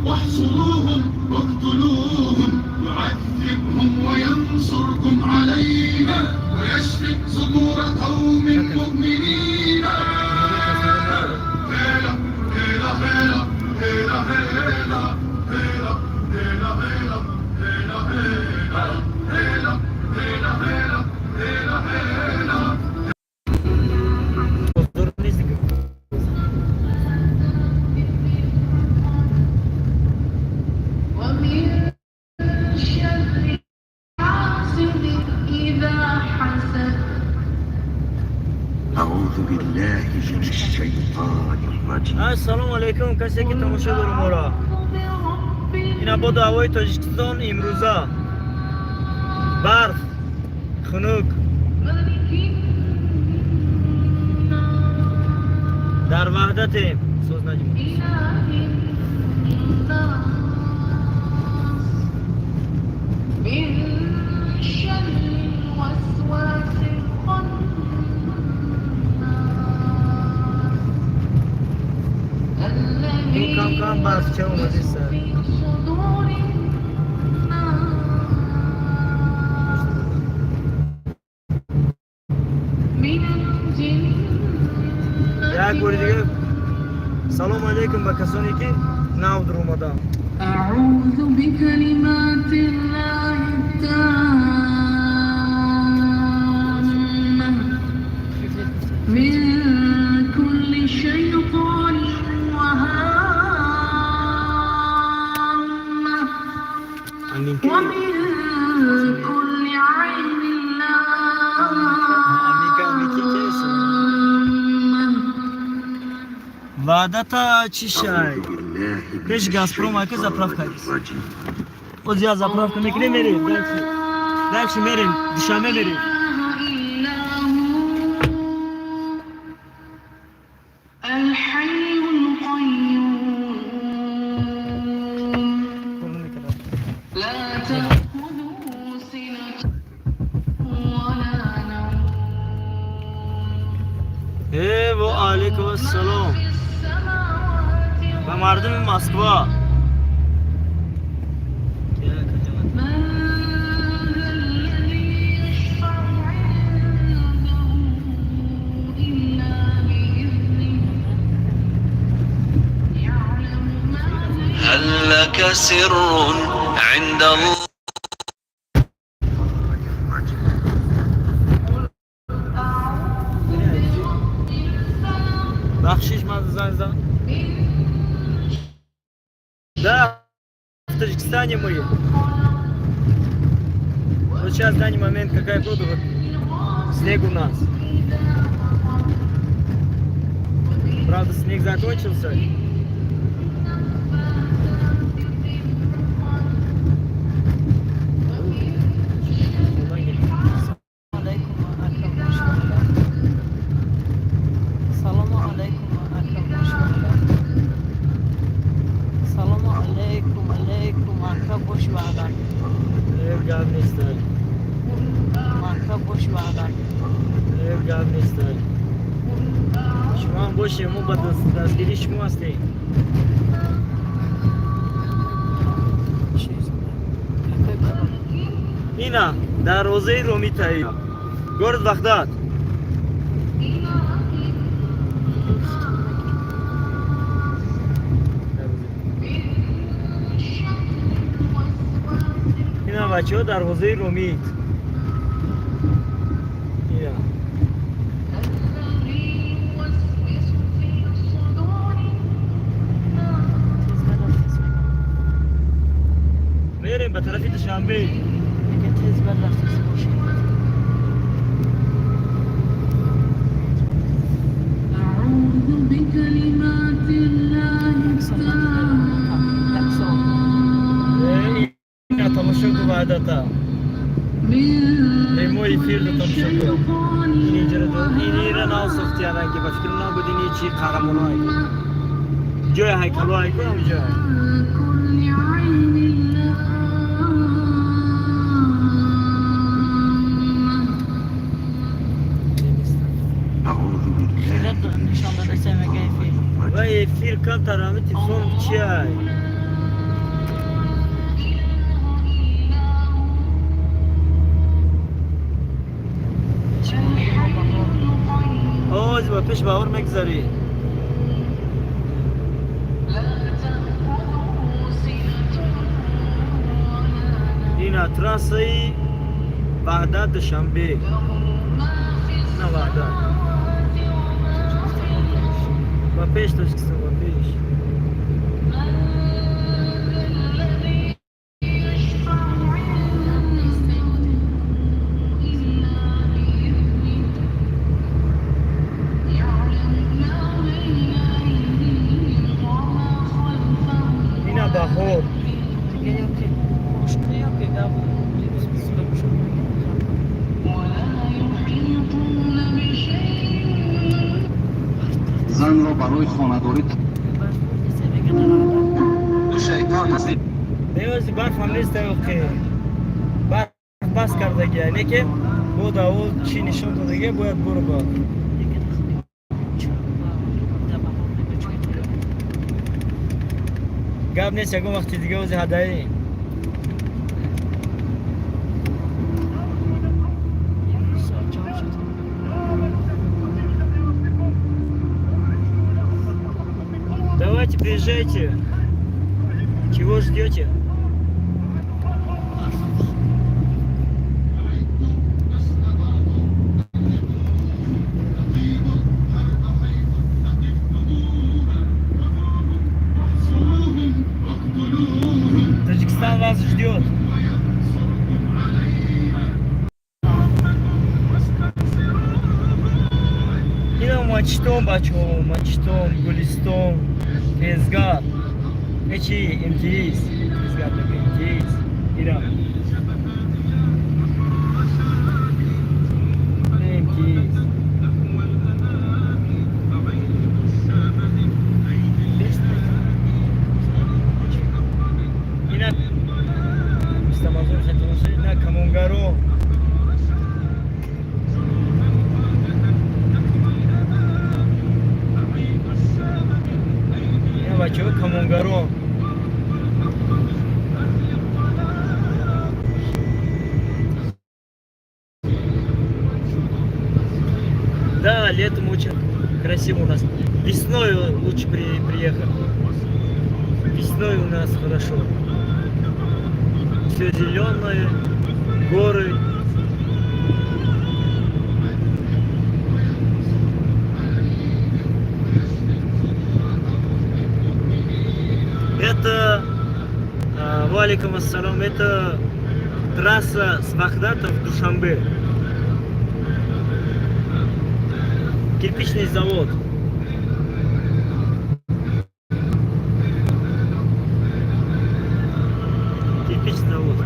واحصروهم واقتلوهم يعذبهم وينصركم علينا ويشفي صدور قوم مؤمنين. هيلا هيلا هيلا هيلا هيلا هيلا هيلا هيلا هيلا هيلا هيلا هيلا هيلا هيلا. أعوذ بالله من الشيطان الرجيم. السلام علیکم. کسی که تماشا داره ما را اینا با دعوای تاجیکستان امروزه برف خنک در وحدت سوز نجیم کم برف چه اومدی سر یک بار دیگه سلام علیکم به کسانی که نو در اومدن. اعوذ بکلمات الله التامة من كل شیطان وهامة ومن كل عين وعدتا چی شای؟ پیش گازپروم های که زپراف کردیست او زیاد زپراف که میکنی میریم دلچی میریم دوشمه میریم الحي القيوم لا تأخذه سنة ولا نوم و علیکم السلام و مردم مسکوا هل لك سر عند الله؟ بخشش من زن да в Таджикистане мы вот сейчас в данный момент какая погода, вот снег у нас, правда снег закончился. شما هم باشیم ما با دستگیری شما هستیم. اینا در روزه رومی تایی گرد وقتات اینا بچه ها در حوزه رومی میریم به طرف دوشنبه. أعوذ بكلمات الله التامة تماشا کو وعدتا موی فیلد تماشا کو اینی جرده اینی را ناو سختی آنان که بفکر ناو بدینی چی قهرمان های جای هیکلو های کنم جای Firkan tarafı telefon çay. آز با پیش باور مگذاری این اتراسی وحدت شنبه نه وحدت با پیش تاجیکستان با پیش Bahor. زن را برای خانه‌داری شیطان هستی. نیازی برف هم نیست که برف بس کردگی لیکن بود اول چی نشون دادگی باید برو با گاب نیست یکم وقتی دیگه وزی هدایی Давайте, приезжайте. Чего ждете? Таджикистан вас ждет. Ино мачтом бачо, мачтом, гулистом, тезгар. Эчи имтиз, тезгар так имтиз. Ино. Имтиз. Ино. Стамазон хатоноши на камонгаро. Бачо камонгаро. Да, летом очень красиво у нас. Весной лучше приехать. Весной у нас хорошо. Все зеленое, горы. Это, валикум ассалам, это трасса с Багдада в Душанбе. Кирпичный завод. Кирпичный завод.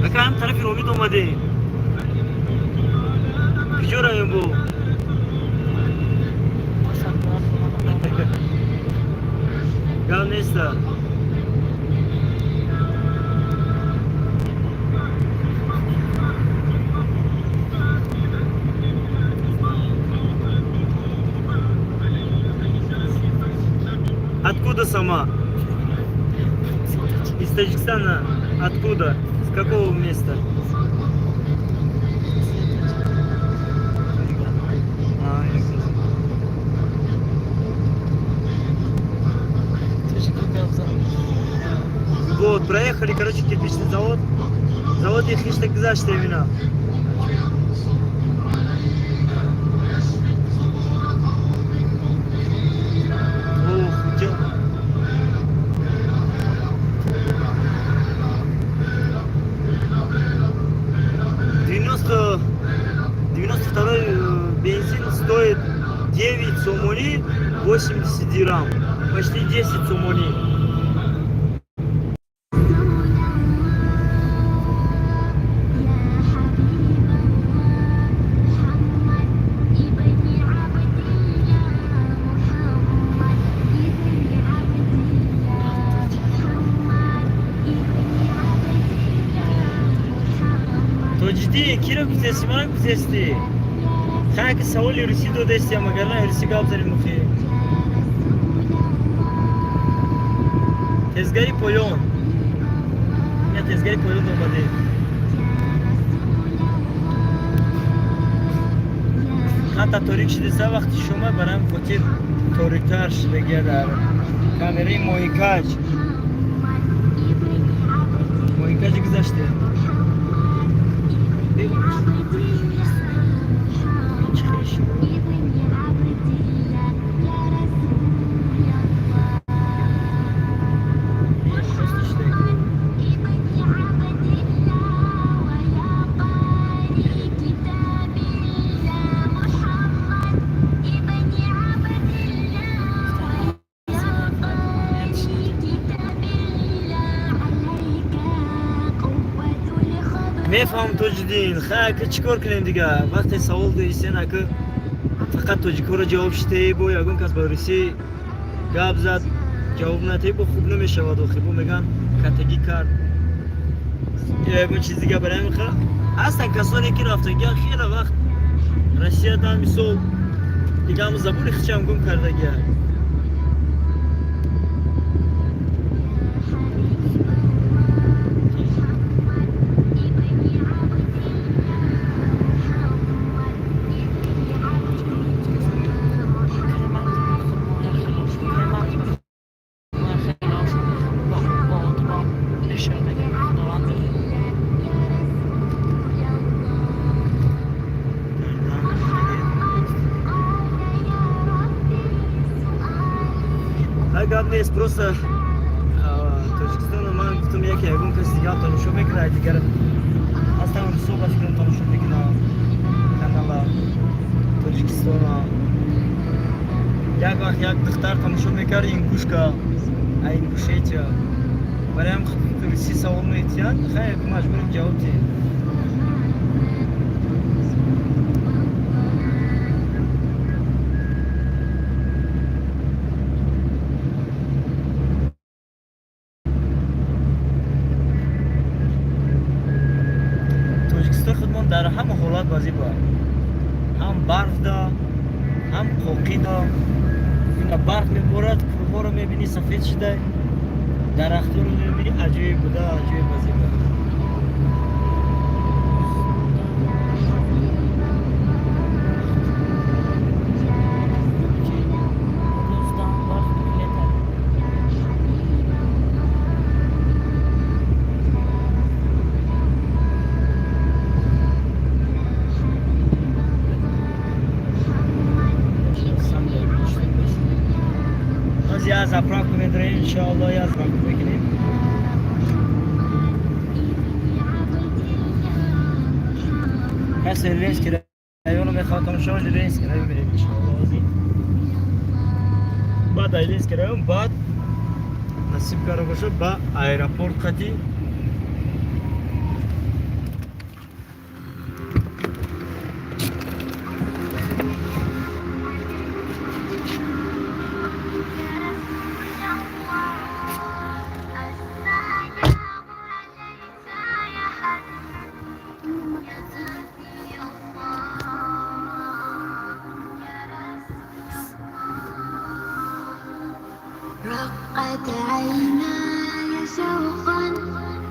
Акам тарафи умид омаде. Куҷо раён бу? Гап неста. Откуда сама? Из Таджикистана. Откуда? С какого места? Вот, проехали, короче, кирпичный завод. Завод их лишь так за что именно. Ох, дел. $92 бензин стоит 9 сомони, 80 дирхам. Почти 10 сомони. Jdi, kira kuzesi var kuzesi. خیلی که سوالی روسی دو دستی هم اگر نه روسی گاب داریم مخی تزگری پویون یا تزگری پویون دومده خط تاریک شده سه وقتی شما برام فوتی تاریکتر شده گه در کامره مویکاج گذاشته میفهم تو جدین خیلی چیکار کنیم دیگه وقتی سوال دویسته نکه فقط تو جیکو رو جواب شده بو یکون کس با روسی گاب زد جواب نده بو خوب نمیشه و دو خیبو میگن کتگی کرد یکون چیز دیگه برای میخواه اصلا کسانی که رفتن گه خیلی وقت رسیه دن میسول دیگه همون زبون خیچه گم کرده گه گاب نیست просто تاجیکستان من گفتم یکی یکون کسی دیگه تماشا میکنه دیگر اصلا اون صحبت کنم تماشا میکنه کانال تاجیکستان یک وقت یک دختر تماشا میکرد این گوشکا این گوشیچه برای هم روسی سوال میتیاد خیلی مجبوریم جواب دیم در همه حالات بازی با هم برف دا هم قوقی دا این برف میبورد کوه رو میبینی سفید شده درخت رو میبینی عجیب بوده عجیب بازی با یا زپراک میداریم انشاءالله یا زپراک بکنیم کسی ریس کرده ایونو میخواد تماشاش ریس کرده ببینیم انشاءالله بعد ریس کرده بعد نصیب کارو باشه با ایرپورت قطی رقت عيناي شوقا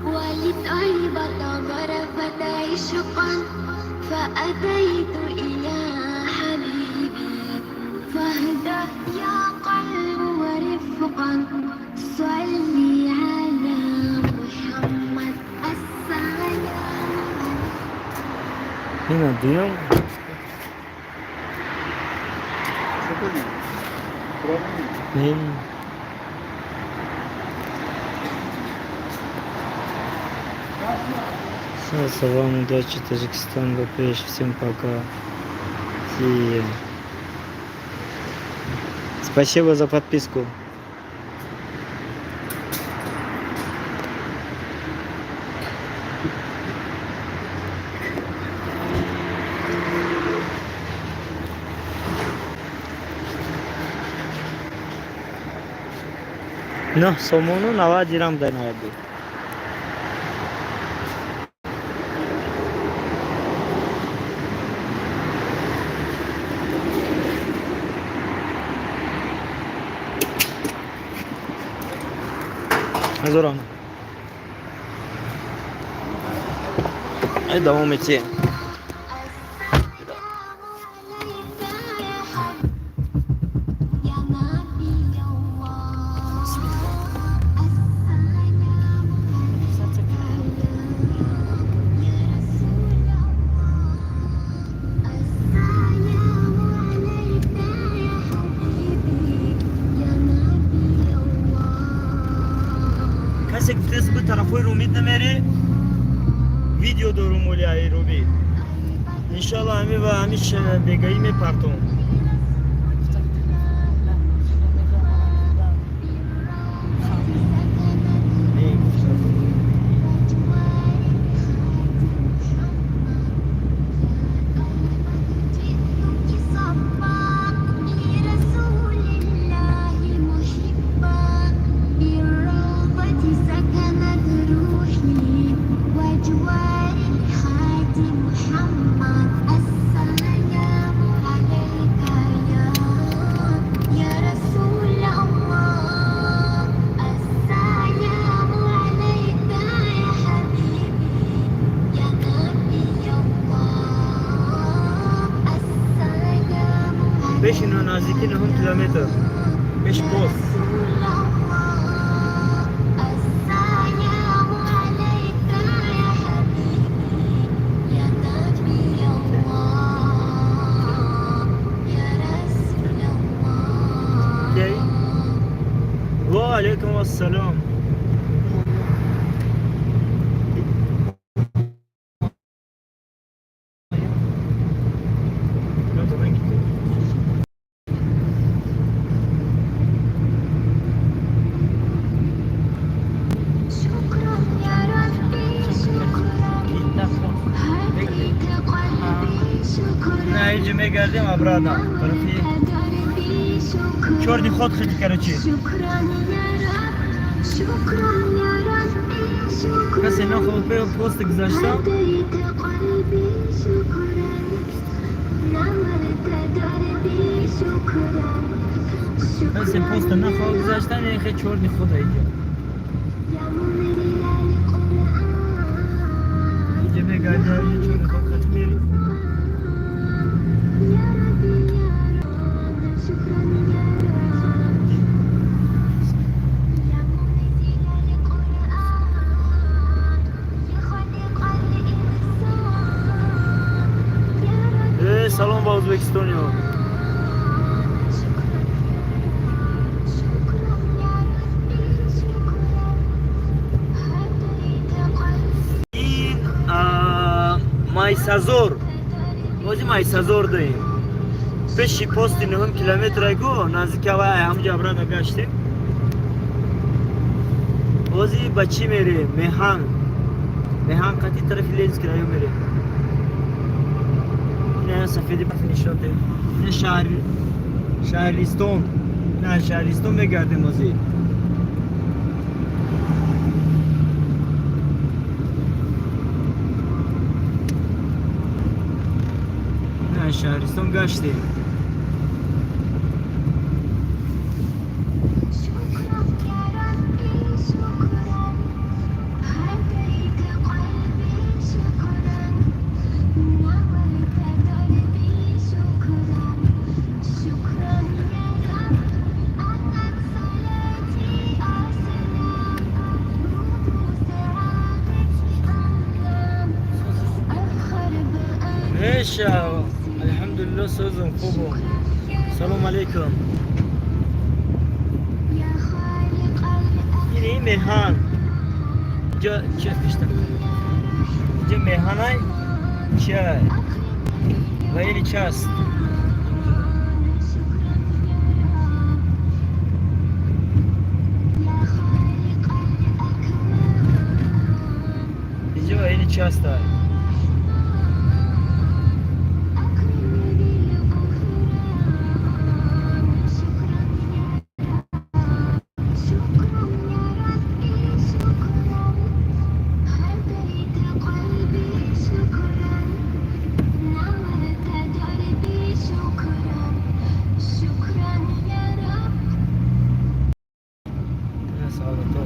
ولطيبة ضربت عشقا فأتيت إلى حبيبي فاهدى يا قلب ورفقا صلي على محمد السلام هنا ديال С вами удачи, Таджикистан, Бапеш, всем пока. Спасибо за подписку. No, somonu 90 dirham da nadi. هزاران دوام چیه کسی که دست به طرفای رومید نمیره ویدیو دارم ولی ای روبی انشالله همه و همیش بگایی میپرتون بشین و نزدیکی 9 کیلومتر بش پست و علیکم السلام نه جمعه گردیم ابرادا طرفی چوردی خود خیلی کراچی کسی نه خود به پست گذاشتم کسی پست نه خود گذاشتن یه خیلی چوردی خود اینجا جمعه گردیم یه چوردی خود خیلی میری سلام با ازبکستانی ها این مایسازور بازی مایسازور داریم پیشی پستی 9 کیلومتر ایگو نزدیک هوای همجا برای نگشتیم بازی بچی میره مهان قطعی طرفی لینز کرایو میره این سفیدی پس نشان ده این شهرستان نه شهرستان بگردیم بازی نه شهرستان گشتیم الحمد لله سوزم خوبم سلام علیکم این مهان جا چه پیشتم اینجا مهان های چه و این چه است اینجا و این چه است تو